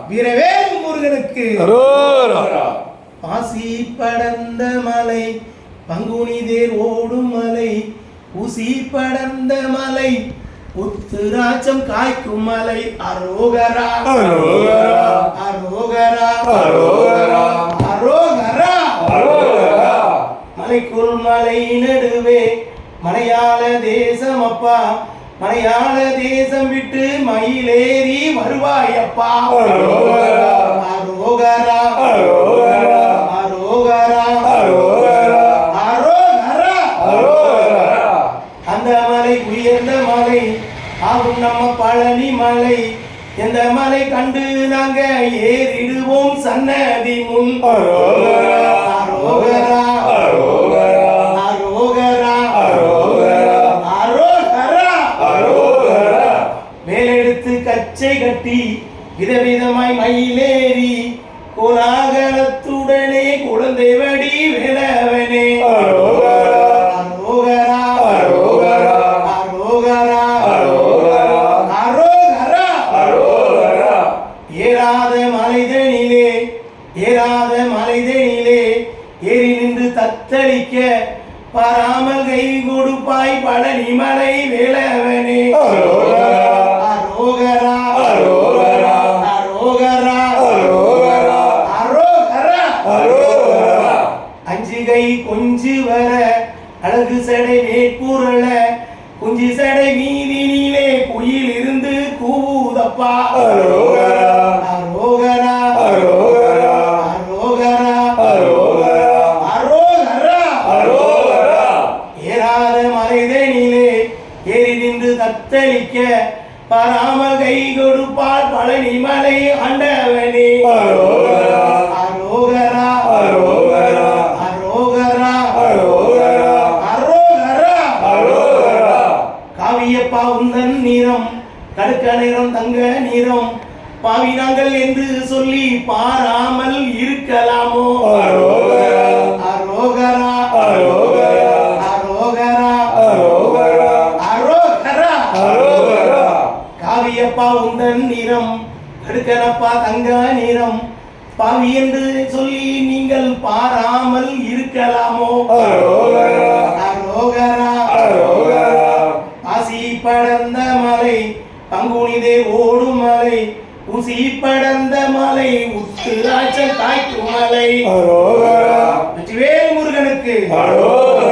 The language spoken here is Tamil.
வீரவேல் முருகனுக்கு பாசி படர்ந்த மலை பங்குனி தேர் ஓடும் மலை ஊசி படர்ந்த மலை உத்துராட்சம் காய்க்கும் மலை அரோகரா அரோகரா அரோகரா அரோகரா அரோகரா அரோகரா மலைக்குள் மலை நடுவே மலையாள தேசம் அப்பா மலையாள தேசம் விட்டு மயிலேறி வருவாயப்பா அரோகரா அரோகரா அரோகரா அரோகரா அரோகரா அரோகரா அரோகரா அந்த மலை உயர்ந்த மலை ஆகும் நம்ம பழனி மலை எந்த மலை கண்டு நாங்க ஏறிடுவோம் சன்னதி முன் அரோகரா அரோகரா அரோகரா அரோகரா அரோகரா அரோகரா அரோகரா மேலெடுத்து கச்சை கட்டி விதவிதமாய் மயிலேறி கோலாகலத்துடனே குழந்தை வடி வேலவனே அரோகரா அரோகரா அரோகரா அரோகரா அரோகரா அரோகரா அரோகரா ஏறாத மலைதனிலே ஏறாத மலைதனிலே ஏறி நின்று தத்தளிக்க பாராமல் கை கொடுப்பாய் பழனி மலை வேலவனே அரோகரா அரோகரா அரோகரா அரோகரா அரோகரா அரோகரா அரோகரா அஞ்சுகை கொஞ்சு வர அழகு சடை வேட்புரள குஞ்சி சடை மீதினிலே குயில் இருந்து கூவுதப்பா அரோகரா அரோகரா அரோகரா அரோகரா அரோகரா அரோகரா அரோகரா ஏறாத மலைதனிலே ஏறி நின்று தத்தளிக்க பராமல் கை கொடுப்பால் பழனி மலை ஆண்டவனே அரோகரா அரோகரா அரோகரா அரோகரா அரோகரா அரோகரா அரோகரா காவியப்பா உந்தன் நிறம் கடுக்க நிறம் தங்க நிறம் பாவி நாங்கள் என்று சொல்லி பாராமல் இருக்கலாமோ அரோகரா அரோகரா அரோகரா அரோகரா அரோகரா அரோகரா அரோகரா காவியப்பா உந்தன் நிறம் கடுக்கனப்பா தங்க நிறம் பாவி என்று சொல்லி நீங்கள் பாராமல் இருக்கலாமோ அரோகரா அரோகரா அரோகரா ஆசி படர்ந்த மலை பங்குனி தேர் ஓடும் மலை ஊசி படர்ந்த மலை உத்துராட்சம் காய்க்கும் மலை அரோகரா வெற்றிவேல் முருகனுக்கு அரோகரா.